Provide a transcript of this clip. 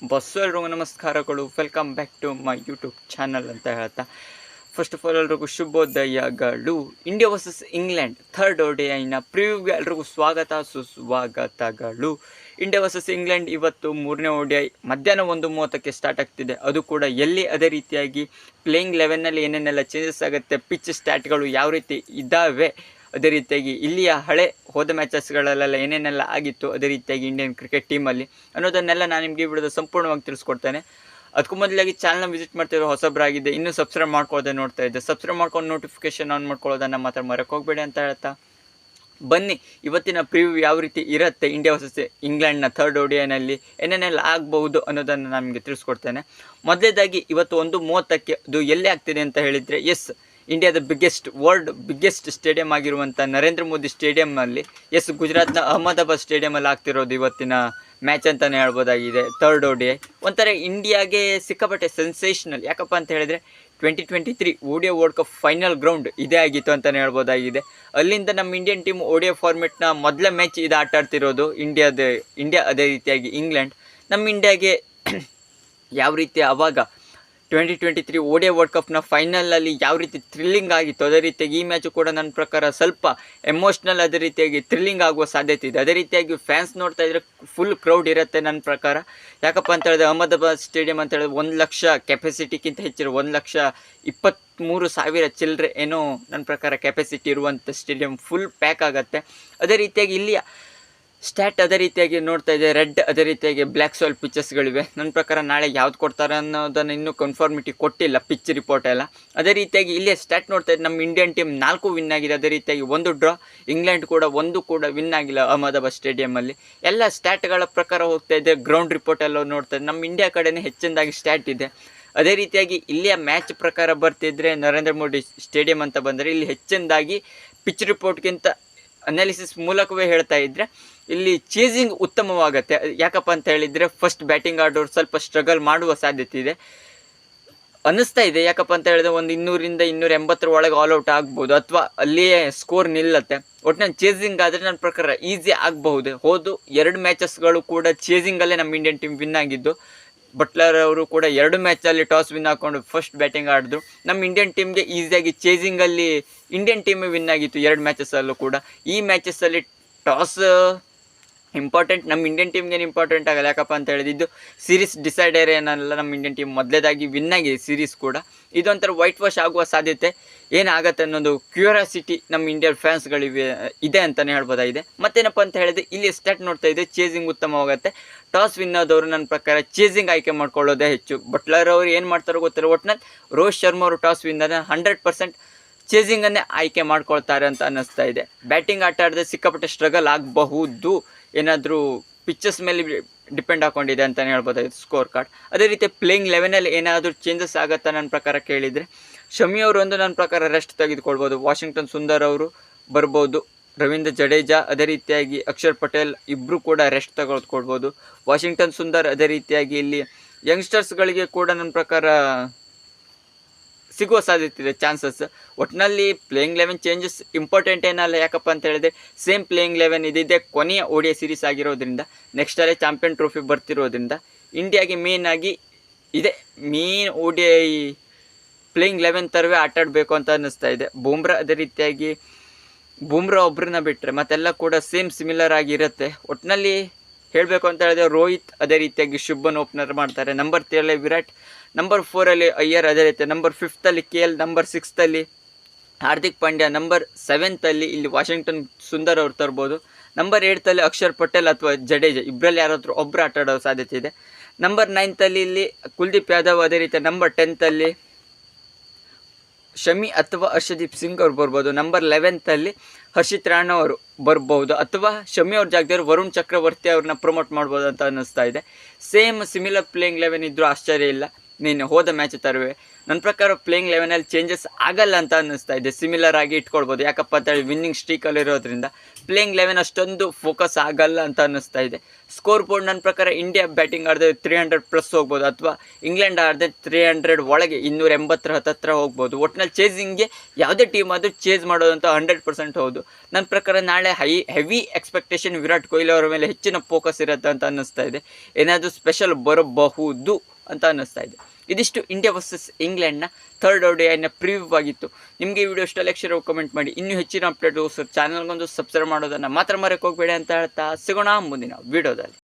Bus ಎಲ್ರಿಗೂ ನಮಸ್ಕಾರಗಳು. Welcome back to my YouTube channel ಅಂತ ಹೇಳ್ತಾ, ಫಸ್ಟ್ ಆಫ್ ಆಲ್ ಎಲ್ರಿಗೂ ಶುಭೋದಯಗಳು. ಇಂಡಿಯಾ ವರ್ಸಸ್ ಇಂಗ್ಲೆಂಡ್ ಥರ್ಡ್ ODIನ ಪ್ರಿವ್ಯೂಗೆ ಎಲ್ರಿಗೂ ಸ್ವಾಗತ ಸುಸ್ವಾಗತಗಳು. ಇಂಡಿಯಾ ವರ್ಸಸ್ ಇಂಗ್ಲೆಂಡ್ ಇವತ್ತು 3ನೇ ODI ಮಧ್ಯಾಹ್ನ 1:30ಕ್ಕೆ ಸ್ಟಾರ್ಟ್ ಆಗ್ತಿದೆ. ಅದು ಕೂಡ ಎಲ್ಲಿ, ಅದೇ ರೀತಿಯಾಗಿ ಪ್ಲೇಯಿಂಗ್ 11ನಲ್ಲಿ ಏನೇನೆಲ್ಲ ಚೇಂಜಸ್ ಆಗುತ್ತೆ, ಪಿಚ್ ಸ್ಟ್ಯಾಟ್ಗಳು ಯಾವ ರೀತಿ ಇದ್ದಾವೆ, ಅದೇ ರೀತಿಯಾಗಿ ಇಲ್ಲಿಯ ಹೋದ ಮ್ಯಾಚಸ್ಗಳಲ್ಲೆಲ್ಲ ಏನೇನೆಲ್ಲ ಆಗಿತ್ತು, ಅದೇ ರೀತಿಯಾಗಿ ಇಂಡಿಯನ್ ಕ್ರಿಕೆಟ್ ಟೀಮಲ್ಲಿ ಅನ್ನೋದನ್ನೆಲ್ಲ ನಾನು ನಿಮಗೆ ವಿಡಿಯೋದ ಸಂಪೂರ್ಣವಾಗಿ ತಿಳಿಸ್ಕೊಡ್ತೇನೆ. ಅದಕ್ಕೂ ಮೊದಲಾಗಿ ಚಾನಲ್ನ ವಿಸಿಟ್ ಮಾಡ್ತಿರೋ ಹೊಸಬ್ರಾಗಿದೆ, ಇನ್ನೂ ಸಬ್ಸ್ಕ್ರೈಬ್ ಮಾಡ್ಕೊಳ್ಳೋದೇ ನೋಡ್ತಾ ಇದ್ದೆ, ಸಬ್ಸ್ಕ್ರೈಬ್ ಮಾಡ್ಕೊಂಡು ನೋಟಿಫಿಕೇಶನ್ ಆನ್ ಮಾಡ್ಕೊಳ್ಳೋದನ್ನು ಮಾತ್ರ ಮರಕ್ಕೆ ಹೋಗಬೇಡಿ ಅಂತ ಹೇಳ್ತಾ, ಬನ್ನಿ ಇವತ್ತಿನ ಪ್ರಿವ್ಯೂ ಯಾವ ರೀತಿ ಇರುತ್ತೆ ಇಂಡಿಯಾ ವರ್ಸಸ್ ಇಂಗ್ಲೆಂಡ್ನ ಥರ್ಡ್ ODIನಲ್ಲಿ ಏನೇನೆಲ್ಲ ಆಗಬಹುದು ಅನ್ನೋದನ್ನು ನಾನು ನಿಮಗೆ ತಿಳಿಸ್ಕೊಡ್ತೇನೆ. ಮೊದಲೇದಾಗಿ ಇವತ್ತು 1:30ಕ್ಕೆ ಅದು ಎಲ್ಲಿ ಆಗ್ತಿದೆ ಅಂತ ಹೇಳಿದರೆ, ಇಂಡಿಯಾದ ವರ್ಲ್ಡ್ ಬಿಗ್ಗೆಸ್ಟ್ ಸ್ಟೇಡಿಯಂ ಆಗಿರುವಂಥ ನರೇಂದ್ರ ಮೋದಿ ಸ್ಟೇಡಿಯಂನಲ್ಲಿ, ಗುಜರಾತ್ನ ಅಹಮದಾಬಾದ್ ಸ್ಟೇಡಿಯಮಲ್ಲಿ ಆಗ್ತಿರೋದು ಇವತ್ತಿನ ಮ್ಯಾಚ್ ಅಂತಲೇ ಹೇಳ್ಬೋದಾಗಿದೆ. ಥರ್ಡ್ ODI ಒಂಥರ ಇಂಡಿಯಾಗೆ ಸಿಕ್ಕಾಪಟ್ಟೆ ಸೆನ್ಸೇಷನಲ್. ಯಾಕಪ್ಪ ಅಂತ ಹೇಳಿದರೆ 2023 ODI world cup final ground ಇದೇ ಆಗಿತ್ತು ಅಂತಲೇ ಹೇಳ್ಬೋದಾಗಿದೆ. ಅಲ್ಲಿಂದ ನಮ್ಮ ಇಂಡಿಯನ್ ಟೀಮ್ ODI ಫಾರ್ಮೆಟ್ನ ಮೊದಲ ಮ್ಯಾಚ್ ಇದು ಆಟ ಆಡ್ತಿರೋದು ಇಂಡಿಯಾ, ಅದೇ ರೀತಿಯಾಗಿ ಇಂಗ್ಲೆಂಡ್. ನಮ್ಮ ಇಂಡಿಯಾಗೆ ಯಾವ ರೀತಿ ಆವಾಗ 2023 ODI ವರ್ಲ್ಡ್ ಕಪ್ನ ಫೈನಲಲ್ಲಿ ಯಾವ ರೀತಿ ಥ್ರಿಲ್ಲಿಂಗ್ ಆಗಿತ್ತು, ಅದೇ ರೀತಿಯಾಗಿ ಈ ಮ್ಯಾಚು ಕೂಡ ನನ್ನ ಪ್ರಕಾರ ಸ್ವಲ್ಪ ಎಮೋಷ್ನಲ್, ಅದೇ ರೀತಿಯಾಗಿ ಥ್ರಿಲ್ಲಿಂಗ್ ಆಗುವ ಸಾಧ್ಯತೆ ಇದೆ. ಅದೇ ರೀತಿಯಾಗಿ ಫ್ಯಾನ್ಸ್ ನೋಡ್ತಾ ಇದ್ದರೆ ಫುಲ್ ಕ್ರೌಡ್ ಇರುತ್ತೆ ನನ್ನ ಪ್ರಕಾರ. ಯಾಕಪ್ಪ ಅಂತ ಹೇಳಿದ್ರೆ ಅಹಮದಾಬಾದ್ ಸ್ಟೇಡಿಯಂ ಅಂತ ಹೇಳಿದ್ರೆ 1 ಲಕ್ಷ ಕೆಪಾಸಿಟಿಗಿಂತ ಹೆಚ್ಚಿರೋ 1,23,000 ಚಿಲ್ಲರೆ ಏನೋ ನನ್ನ ಪ್ರಕಾರ ಕೆಪಾಸಿಟಿ ಇರುವಂಥ ಸ್ಟೇಡಿಯಂ ಫುಲ್ ಪ್ಯಾಕ್ ಆಗುತ್ತೆ. ಅದೇ ರೀತಿಯಾಗಿ ಇಲ್ಲಿಯ ಸ್ಟ್ಯಾಟ್ ಅದೇ ರೀತಿಯಾಗಿ ನೋಡ್ತಾ ಇದೆ, ರೆಡ್ ಅದೇ ರೀತಿಯಾಗಿ ಬ್ಲ್ಯಾಕ್ ಸಾಯಿಲ್ ಪಿಚ್ಚಸ್ಗಳಿವೆ. ನನ್ನ ಪ್ರಕಾರ ನಾಳೆ ಯಾವ್ದು ಕೊಡ್ತಾರೆ ಅನ್ನೋದನ್ನು ಇನ್ನೂ ಕನ್ಫರ್ಮಿಟಿ ಕೊಟ್ಟಿಲ್ಲ, ಪಿಚ್ ರಿಪೋರ್ಟ್ ಎಲ್ಲ. ಅದೇ ರೀತಿಯಾಗಿ ಇಲ್ಲೇ ಸ್ಟ್ಯಾಟ್ ನೋಡ್ತಾ ಇದ್ದೆ, ನಮ್ಮ ಇಂಡಿಯನ್ ಟೀಮ್ 4 ವಿನ್ ಆಗಿದೆ, ಅದೇ ರೀತಿಯಾಗಿ 1 ಡ್ರಾ. ಇಂಗ್ಲೆಂಡ್ ಕೂಡ 1 ಕೂಡ ವಿನ್ ಆಗಿಲ್ಲ ಅಹಮದಾಬಾದ್ ಸ್ಟೇಡಿಯಮಲ್ಲಿ. ಎಲ್ಲ ಸ್ಟ್ಯಾಟ್ಗಳ ಪ್ರಕಾರ ಹೋಗ್ತಾ ಇದೆ. ಗ್ರೌಂಡ್ ರಿಪೋರ್ಟ್ ಎಲ್ಲ ನೋಡ್ತಾ ಇದೆ, ನಮ್ಮ ಇಂಡಿಯಾ ಕಡೆನೇ ಹೆಚ್ಚಿನದಾಗಿ ಸ್ಟ್ಯಾಟ್ ಇದೆ. ಅದೇ ರೀತಿಯಾಗಿ ಇಲ್ಲಿಯ ಮ್ಯಾಚ್ ಪ್ರಕಾರ ಬರ್ತಿದ್ರೆ ನರೇಂದ್ರ ಮೋದಿ ಸ್ಟೇಡಿಯಂ ಅಂತ ಬಂದರೆ, ಇಲ್ಲಿ ಹೆಚ್ಚಿನದಾಗಿ ಪಿಚ್ ರಿಪೋರ್ಟ್ಗಿಂತ ಅನಾಲಿಸಿಸ್ ಮೂಲಕವೇ ಹೇಳ್ತಾ ಇದ್ದರೆ ಇಲ್ಲಿ ಚೇಸಿಂಗ್ ಉತ್ತಮವಾಗುತ್ತೆ. ಯಾಕಪ್ಪ ಅಂತ ಹೇಳಿದರೆ ಫಸ್ಟ್ ಬ್ಯಾಟಿಂಗ್ ಆಡೋರು ಸ್ವಲ್ಪ ಸ್ಟ್ರಗಲ್ ಮಾಡುವ ಸಾಧ್ಯತೆ ಇದೆ ಅನ್ನಿಸ್ತಾ ಇದೆ. ಯಾಕಪ್ಪ ಅಂತ ಹೇಳಿದ್ರೆ 200ರಿಂದ 280 ಒಳಗೆ ಆಲ್ಔಟ್ ಆಗ್ಬೋದು, ಅಥವಾ ಅಲ್ಲಿಯೇ ಸ್ಕೋರ್ ನಿಲ್ಲತ್ತೆ. ಒಟ್ಟಿನಲ್ಲಿ ಚೇಸಿಂಗ್ ಆದರೆ ನನ್ನ ಪ್ರಕಾರ ಈಸಿ ಆಗಬಹುದು. ಹೋದು 2 ಮ್ಯಾಚಸ್ಗಳು ಕೂಡ ಚೇಸಿಂಗಲ್ಲೇ ನಮ್ಮ ಇಂಡಿಯನ್ ಟೀಮ್ ವಿನ್ ಆಗಿದ್ದು. ಬಟ್ಲರ್ ಅವರು ಕೂಡ 2 ಮ್ಯಾಚಲ್ಲಿ ಟಾಸ್ ವಿನ್ ಹಾಕ್ಕೊಂಡು ಫಸ್ಟ್ ಬ್ಯಾಟಿಂಗ್ ಆಡಿದ್ರು. ನಮ್ಮ ಇಂಡಿಯನ್ ಟೀಮ್ಗೆ ಈಸಿಯಾಗಿ ಚೇಸಿಂಗಲ್ಲಿ ಇಂಡಿಯನ್ ಟೀಮೇ ವಿನ್ ಆಗಿತ್ತು 2 ಮ್ಯಾಚಸ್ಸಲ್ಲೂ ಕೂಡ. ಈ ಮ್ಯಾಚಸ್ಸಲ್ಲಿ ಟಾಸ್ ಇಂಪಾರ್ಟೆಂಟ್, ನಮ್ಮ ಇಂಡಿಯನ್ ಟೀಮ್ಗೇನು ಇಂಪಾರ್ಟೆಂಟ್ ಆಗಲ್ಲ. ಯಾಕಪ್ಪ ಅಂತ ಹೇಳಿದ್ದು ಸೀರೀಸ್ ಡಿಸೈಡರ್ ಏನಲ್ಲ, ನಮ್ಮ ಇಂಡಿಯನ್ ಟೀಮ್ ಮೊದಲೇದಾಗಿ ವಿನ್ ಆಗಿದೆ ಸೀರೀಸ್ ಕೂಡ. ಇದೊಂಥರ ವೈಟ್ ವಾಶ್ ಆಗುವ ಸಾಧ್ಯತೆ ಏನಾಗುತ್ತೆ ಅನ್ನೋದು ಕ್ಯೂರಿಯಾಸಿಟಿ ನಮ್ಮ ಇಂಡಿಯನ್ ಫ್ಯಾನ್ಸ್ಗಳಿವೆ ಇದೆ ಅಂತಲೇ ಹೇಳ್ಬೋದಾಗಿದೆ. ಮತ್ತೇನಪ್ಪ ಅಂತ ಹೇಳಿದ್ರೆ ಇಲ್ಲಿ ಸ್ಟಾರ್ಟ್ ನೋಡ್ತಾ ಇದೆ, ಚೇಸಿಂಗ್ ಉತ್ತಮವಾಗುತ್ತೆ. ಟಾಸ್ ವಿನ್ ಆದವರು ನನ್ನ ಪ್ರಕಾರ ಚೇಸಿಂಗ್ ಆಯ್ಕೆ ಮಾಡ್ಕೊಳ್ಳೋದೇ ಹೆಚ್ಚು. ಬಟ್ಲರ್ ಅವರು ಏನು ಮಾಡ್ತಾರೋ ಗೊತ್ತಿಲ್ಲ, ಒಟ್ಟಿನಲ್ಲಿ ರೋಹಿತ್ ಶರ್ಮಾ ಅವರು ಟಾಸ್ ವಿನ್ ಆದರೆ 100% ಚೇಸಿಂಗನ್ನೇ ಆಯ್ಕೆ ಮಾಡ್ಕೊಳ್ತಾರೆ ಅಂತ ಅನ್ನಿಸ್ತಾ ಇದೆ. ಬ್ಯಾಟಿಂಗ್ ಆಟ ಆಡಿದ್ರೆ ಸಿಕ್ಕಾಪಟ್ಟೆ ಸ್ಟ್ರಗಲ್ ಆಗಬಹುದು, ಏನಾದರೂ ಪಿಚ್ಚಸ್ ಮೇಲೆ ಡಿಪೆಂಡ್ ಹಾಕೊಂಡಿದೆ ಅಂತಲೇ ಹೇಳ್ಬೋದಾಗಿತ್ತು ಸ್ಕೋರ್ ಕಾರ್ಡ್. ಅದೇ ರೀತಿ ಪ್ಲೇಯಿಂಗ್ 11ನಲ್ಲಿ ಏನಾದರೂ ಚೇಂಜಸ್ ಆಗುತ್ತಾ ನನ್ನ ಪ್ರಕಾರ ಕೇಳಿದರೆ, ಶಮಿ ಅವರು ಒಂದು ನನ್ನ ಪ್ರಕಾರ ರೆಸ್ಟ್ ತೆಗೆದುಕೊಳ್ಬೋದು. ವಾಷಿಂಗ್ಟನ್ ಸುಂದರ್ ಅವರು ಬರ್ಬೋದು, ರವೀಂದ್ರ ಜಡೇಜಾ ಅದೇ ರೀತಿಯಾಗಿ ಅಕ್ಷರ್ ಪಟೇಲ್ ಇಬ್ಬರು ಕೂಡ ರೆಸ್ಟ್ ತೆಗೆದುಕೊಳ್ಬೋದು. ವಾಷಿಂಗ್ಟನ್ ಸುಂದರ್ ಅದೇ ರೀತಿಯಾಗಿ ಇಲ್ಲಿ ಯಂಗ್ಸ್ಟರ್ಸ್ಗಳಿಗೆ ಕೂಡ ನನ್ನ ಪ್ರಕಾರ ಸಿಗುವ ಸಾಧ್ಯತೆ ಇದೆ, ಚಾನ್ಸಸ್. ಒಟ್ಟಿನಲ್ಲಿ ಪ್ಲೇಯಿಂಗ್ 11 ಚೇಂಜಸ್ ಇಂಪಾರ್ಟೆಂಟ್ ಏನಲ್ಲ. ಯಾಕಪ್ಪ ಅಂತ ಹೇಳಿದ್ರೆ ಸೇಮ್ ಪ್ಲೇಯಿಂಗ್ 11 ಇದಿದೆ, ಕೊನೆಯ ODI ಸೀರೀಸ್ ಆಗಿರೋದ್ರಿಂದ, ನೆಕ್ಸ್ಟಲ್ಲೇ ಚಾಂಪಿಯನ್ ಟ್ರೋಫಿ ಬರ್ತಿರೋದ್ರಿಂದ ಇಂಡಿಯಾಗೆ ಮೇನ್ ODI ಪ್ಲೇಯಿಂಗ್ 11 ಥರವೇ ಆಟಾಡಬೇಕು ಅಂತ ಅನ್ನಿಸ್ತಾ ಇದೆ. ಅದೇ ರೀತಿಯಾಗಿ ಬೂಮ್ರಾ ಒಬ್ಬರನ್ನ ಬಿಟ್ಟರೆ ಮತ್ತೆಲ್ಲ ಕೂಡ ಸೇಮ್ ಸಿಮಿಲರ್ ಆಗಿರುತ್ತೆ. ಒಟ್ಟಿನಲ್ಲಿ ಹೇಳಬೇಕು ಅಂತ ಹೇಳಿದ್ರೆ ರೋಹಿತ್ ಅದೇ ರೀತಿಯಾಗಿ ಶುಭನ್ ಓಪನರ್ ಮಾಡ್ತಾರೆ. ನಂಬರ್ 3 ವಿರಾಟ್, ನಂಬರ್ 4 ಅಯ್ಯರ್, ಅದೇ ರೀತಿ number 5 KL, number 6 Hardik Pandya, number 7 ಇಲ್ಲಿ ವಾಷಿಂಗ್ಟನ್ ಸುಂದರ್ ಅವ್ರು ತರ್ಬೋದು. ನಂಬರ್ 8 ಅಕ್ಷರ್ ಪಟೇಲ್ ಅಥವಾ ಜಡೇಜಾ ಇಬ್ಬರಲ್ಲಿ ಯಾರಾದರೂ ಒಬ್ಬರು ಆಟ ಆಡೋ ಸಾಧ್ಯತೆ ಇದೆ. ನಂಬರ್ 9 ಇಲ್ಲಿ ಕುಲ್ದೀಪ್ ಯಾದವ್, ಅದೇ ರೀತಿ ನಂಬರ್ 10 ಶಮಿ ಅಥವಾ ಹರ್ಷದೀಪ್ ಸಿಂಗ್ ಅವ್ರು ಬರ್ಬೋದು. ನಂಬರ್ 11 ಹರ್ಷಿತ್ ರಾಣಾ ಅವರು ಬರ್ಬೋದು, ಅಥವಾ ಶಮಿ ಅವ್ರ ಜಾಗದಲ್ಲಿ ವರುಣ್ ಚಕ್ರವರ್ತಿ ಅವ್ರನ್ನ ಪ್ರಮೋಟ್ ಮಾಡ್ಬೋದು ಅಂತ ಅನ್ನಿಸ್ತಾ ಇದೆ. ಸೇಮ್ ಸಿಮಿಲರ್ ಪ್ಲೇಯಿಂಗ್ 11 ಇದ್ದರೂ ಆಶ್ಚರ್ಯ ಇಲ್ಲ. ನೀನು ಹೋದ ಮ್ಯಾಚ್ ತರುವೆ. ನನ್ನ ಪ್ರಕಾರ ಪ್ಲೇಯಿಂಗ್ 11 ಚೇಂಜಸ್ ಆಗಲ್ಲ ಅಂತ ಅನ್ನಿಸ್ತಾ ಇದೆ. ಸಿಮಿಲರ್ ಆಗಿ ಇಟ್ಕೊಳ್ಬೋದು, ಯಾಕಪ್ಪ ಅಂತೇಳಿ ವಿನ್ನಿಂಗ್ ಸ್ಟ್ರೀಕಲ್ಲಿ ಇರೋದ್ರಿಂದ ಪ್ಲೇಯಿಂಗ್ 11 ಅಷ್ಟೊಂದು ಫೋಕಸ್ ಆಗಲ್ಲ ಅಂತ ಅನ್ನಿಸ್ತಾ ಇದೆ. ಸ್ಕೋರ್ ಬೋರ್ಡ್ ನನ್ನ ಪ್ರಕಾರ ಇಂಡಿಯಾ ಬ್ಯಾಟಿಂಗ್ ಆಡಿದ್ರೆ 300+ ಹೋಗ್ಬೋದು, ಅಥವಾ ಇಂಗ್ಲೆಂಡ್ ಆಡಿದ್ರೆ 300 ಒಳಗೆ 280 ಹತ್ತತ್ರ ಹೋಗ್ಬೋದು. ಒಟ್ಟಿನಲ್ಲಿ ಚೇಸಿಂಗ್ಗೆ ಯಾವುದೇ ಟೀಮ್ ಆದರೂ ಚೇಸ್ ಮಾಡೋದಂತ 100% ಹೌದು. ನನ್ನ ಪ್ರಕಾರ ನಾಳೆ ಹೆವಿ ಎಕ್ಸ್ಪೆಕ್ಟೇಷನ್ ವಿರಾಟ್ ಕೊಹ್ಲಿ ಅವರ ಮೇಲೆ ಹೆಚ್ಚಿನ ಫೋಕಸ್ ಇರುತ್ತೆ ಅಂತ ಅನ್ನಿಸ್ತಾ ಇದೆ. ಏನಾದರೂ ಸ್ಪೆಷಲ್ ಬರಬಹುದು ಅಂತ ಅನ್ನಿಸ್ತಾ ಇದೆ. ಇದಿಷ್ಟು ಇಂಡಿಯಾ ವರ್ಸಸ್ ಇಂಗ್ಲೆಂಡ್ನ ಥರ್ಡ್ ODIನ ಪ್ರಿವ್ಯೂ ಆಗಿತ್ತು. ನಿಮಗೆ ಈ ವಿಡಿಯೋ ಇಷ್ಟ ಲೈಕ್ ಕಮೆಂಟ್ ಮಾಡಿ. ಇನ್ನೂ ಹೆಚ್ಚಿನ ಅಪ್ಡೇಟ್ಗೋಸ್ಕರ ಚಾನಲ್ಗೊಂದು ಸಬ್ಸ್ಕ್ರೈಬ್ ಮಾಡೋದನ್ನು ಮಾತ್ರ ಮರೆಯೋಕೆ ಹೋಗಬೇಡಿ ಅಂತ ಹೇಳ್ತಾ ಸಿಗೋಣ ಮುಂದಿನ ವಿಡಿಯೋದಲ್ಲಿ.